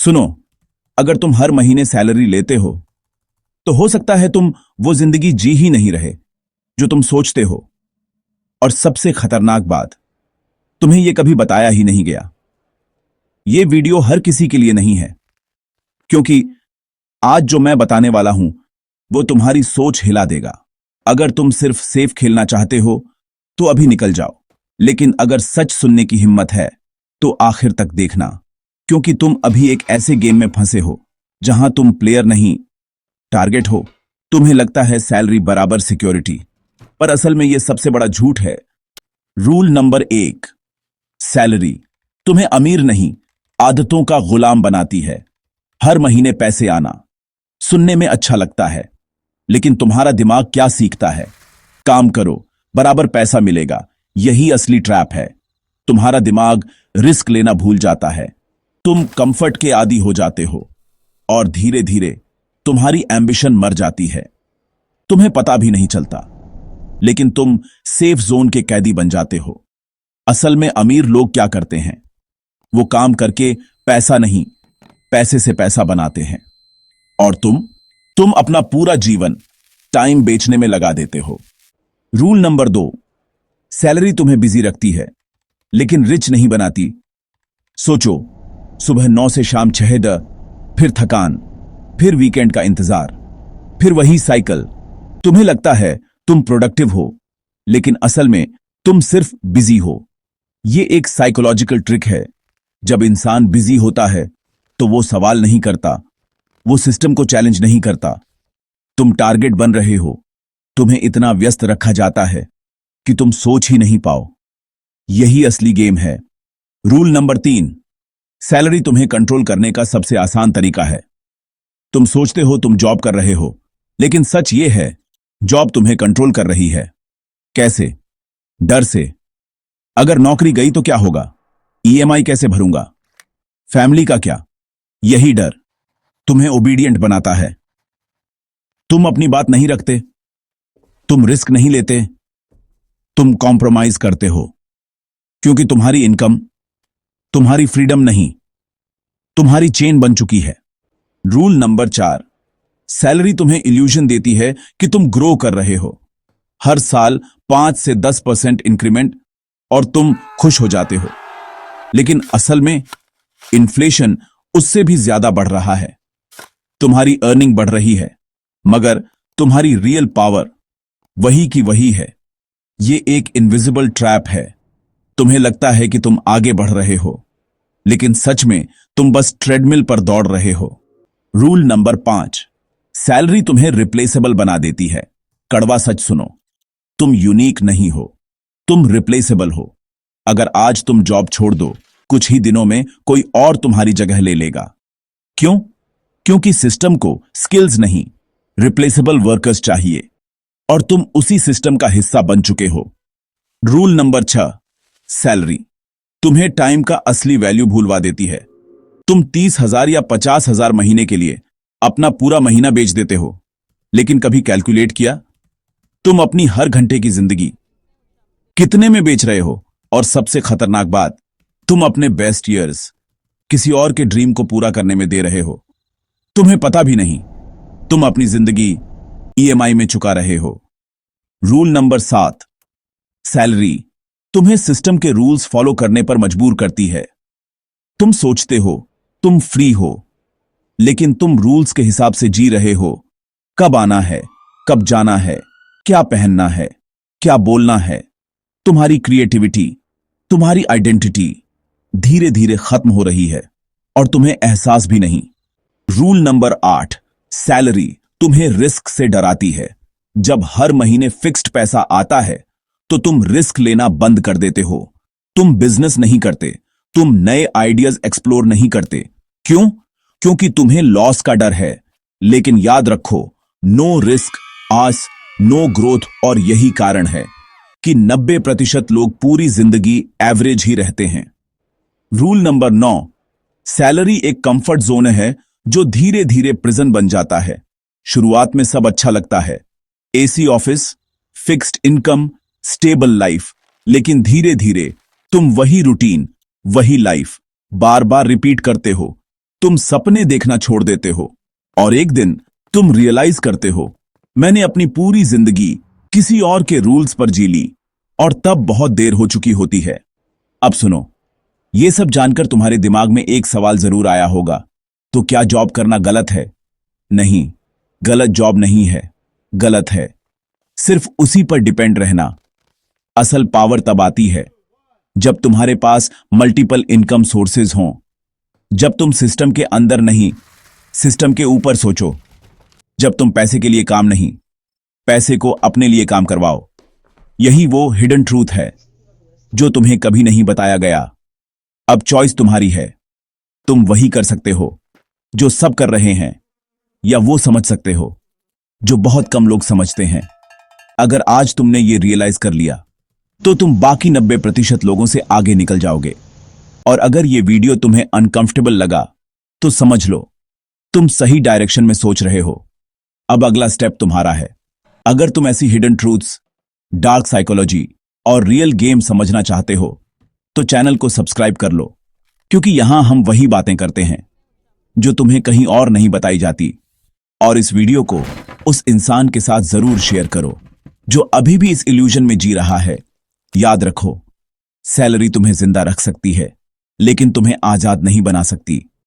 सुनो, अगर तुम हर महीने सैलरी लेते हो तो हो सकता है तुम वो जिंदगी जी ही नहीं रहे जो तुम सोचते हो। और सबसे खतरनाक बात, तुम्हें यह कभी बताया ही नहीं गया। यह वीडियो हर किसी के लिए नहीं है, क्योंकि आज जो मैं बताने वाला हूं वो तुम्हारी सोच हिला देगा। अगर तुम सिर्फ सेफ खेलना चाहते हो तो अभी निकल जाओ, लेकिन अगर सच सुनने की हिम्मत है तो आखिर तक देखना, क्योंकि तुम अभी एक ऐसे गेम में फंसे हो जहां तुम प्लेयर नहीं, टारगेट हो। तुम्हें लगता है सैलरी बराबर सिक्योरिटी, पर असल में यह सबसे बड़ा झूठ है। रूल नंबर 1, सैलरी तुम्हें अमीर नहीं, आदतों का गुलाम बनाती है। हर महीने पैसे आना सुनने में अच्छा लगता है, लेकिन तुम्हारा दिमाग क्या सीखता है? काम करो, बराबर पैसा मिलेगा। यही असली ट्रैप है। तुम्हारा दिमाग रिस्क लेना भूल जाता है। तुम कंफर्ट के आदी हो जाते हो और धीरे धीरे तुम्हारी एम्बिशन मर जाती है। तुम्हें पता भी नहीं चलता, लेकिन तुम सेफ जोन के कैदी बन जाते हो। असल में अमीर लोग क्या करते हैं? वो काम करके पैसा नहीं, पैसे से पैसा बनाते हैं। और तुम अपना पूरा जीवन टाइम बेचने में लगा देते हो। रूल नंबर 2, सैलरी तुम्हें बिजी रखती है लेकिन रिच नहीं बनाती। सोचो, सुबह 9 से शाम 6, फिर थकान, फिर वीकेंड का इंतजार, फिर वही साइकिल। तुम्हें लगता है तुम प्रोडक्टिव हो, लेकिन असल में तुम सिर्फ बिजी हो। यह एक साइकोलॉजिकल ट्रिक है। जब इंसान बिजी होता है तो वो सवाल नहीं करता, वो सिस्टम को चैलेंज नहीं करता। तुम टारगेट बन रहे हो, तुम्हें इतना व्यस्त रखा जाता है कि तुम सोच ही नहीं पाओ। यही असली गेम है। रूल नंबर 3, सैलरी तुम्हें कंट्रोल करने का सबसे आसान तरीका है। तुम सोचते हो तुम जॉब कर रहे हो, लेकिन सच ये है, जॉब तुम्हें कंट्रोल कर रही है। कैसे? डर से। अगर नौकरी गई तो क्या होगा? ईएमआई कैसे भरूंगा? फैमिली का क्या? यही डर तुम्हें ओबीडिएंट बनाता है। तुम अपनी बात नहीं रखते, तुम रिस्क नहीं लेते, तुम कॉम्प्रोमाइज करते हो, क्योंकि तुम्हारी इनकम तुम्हारी फ्रीडम नहीं, तुम्हारी चेन बन चुकी है। रूल नंबर 4, सैलरी तुम्हें इल्यूजन देती है कि तुम ग्रो कर रहे हो। हर साल 5 से 10% इंक्रीमेंट और तुम खुश हो जाते हो, लेकिन असल में इन्फ्लेशन उससे भी ज्यादा बढ़ रहा है। तुम्हारी अर्निंग बढ़ रही है, मगर तुम्हारी रियल पावर वही की वही है। ये एक इनविजिबल ट्रैप है। तुम्हें लगता है कि तुम आगे बढ़ रहे हो, लेकिन सच में तुम बस ट्रेडमिल पर दौड़ रहे हो। रूल नंबर 5, सैलरी तुम्हें रिप्लेसेबल बना देती है। कड़वा सच सुनो, तुम यूनिक नहीं हो, तुम रिप्लेसेबल हो। अगर आज तुम जॉब छोड़ दो, कुछ ही दिनों में कोई और तुम्हारी जगह ले लेगा। क्यों? क्योंकि सिस्टम को स्किल्स नहीं, रिप्लेसेबल वर्कर्स चाहिए, और तुम उसी सिस्टम का हिस्सा बन चुके हो। रूल नंबर 6, सैलरी तुम्हें टाइम का असली वैल्यू भूलवा देती है। तुम 30,000 या 50,000 महीने के लिए अपना पूरा महीना बेच देते हो, लेकिन कभी कैलकुलेट किया तुम अपनी हर घंटे की जिंदगी कितने में बेच रहे हो? और सबसे खतरनाक बात, तुम अपने बेस्ट ईयर्स किसी और के ड्रीम को पूरा करने में दे रहे हो। तुम्हें पता भी नहीं, तुम अपनी जिंदगी ईएमआई में चुका रहे हो। रूल नंबर 7, सैलरी तुम्हें सिस्टम के रूल्स फॉलो करने पर मजबूर करती है। तुम सोचते हो तुम फ्री हो, लेकिन तुम रूल्स के हिसाब से जी रहे हो। कब आना है, कब जाना है, क्या पहनना है, क्या बोलना है। तुम्हारी क्रिएटिविटी, तुम्हारी आइडेंटिटी धीरे धीरे खत्म हो रही है, और तुम्हें एहसास भी नहीं। रूल नंबर 8, सैलरी तुम्हें रिस्क से डराती है। जब हर महीने फिक्स्ड पैसा आता है तो तुम रिस्क लेना बंद कर देते हो। तुम बिजनेस नहीं करते, तुम नए आइडियाज एक्सप्लोर नहीं करते। क्यों? क्योंकि तुम्हें लॉस का डर है। लेकिन याद रखो, नो रिस्क आस नो ग्रोथ, और यही कारण है कि 90% लोग पूरी जिंदगी एवरेज ही रहते हैं। रूल नंबर 9, सैलरी एक कंफर्ट जोन है जो धीरे धीरे प्रिजन बन जाता है। शुरुआत में सब अच्छा लगता है, AC office, fixed income, stable life, लेकिन धीरे धीरे तुम वही रूटीन, वही लाइफ बार बार रिपीट करते हो। तुम सपने देखना छोड़ देते हो और एक दिन तुम रियलाइज करते हो, मैंने अपनी पूरी जिंदगी किसी और के रूल्स पर जी ली और तब बहुत देर हो चुकी होती है। अब सुनो, ये सब जानकर तुम्हारे दिमाग में एक सवाल जरूर आया होगा, तो क्या जॉब करना गलत है? नहीं, गलत जॉब नहीं है, गलत है सिर्फ उसी पर डिपेंड रहना। असल पावर तब आती है जब तुम्हारे पास मल्टीपल इनकम सोर्सेज हों, जब तुम सिस्टम के अंदर नहीं, सिस्टम के ऊपर सोचो, जब तुम पैसे के लिए काम नहीं, पैसे को अपने लिए काम करवाओ। यही वो हिडन ट्रूथ है जो तुम्हें कभी नहीं बताया गया। अब चॉइस तुम्हारी है, तुम वही कर सकते हो जो सब कर रहे हैं, या वो समझ सकते हो जो बहुत कम लोग समझते हैं। अगर आज तुमने ये रियलाइज कर लिया तो तुम बाकी 90% लोगों से आगे निकल जाओगे। और अगर ये वीडियो तुम्हें अनकंफर्टेबल लगा तो समझ लो तुम सही डायरेक्शन में सोच रहे हो। अब अगला स्टेप तुम्हारा है। अगर तुम ऐसी हिडन ट्रूथ्स, डार्क साइकोलॉजी और रियल गेम समझना चाहते हो तो चैनल को सब्सक्राइब कर लो, क्योंकि यहां हम वही बातें करते हैं जो तुम्हें कहीं और नहीं बताई जाती। और इस वीडियो को उस इंसान के साथ जरूर शेयर करो जो अभी भी इस इल्यूजन में जी रहा है। याद रखो, सैलरी तुम्हें जिंदा रख सकती है, लेकिन तुम्हें आजाद नहीं बना सकती।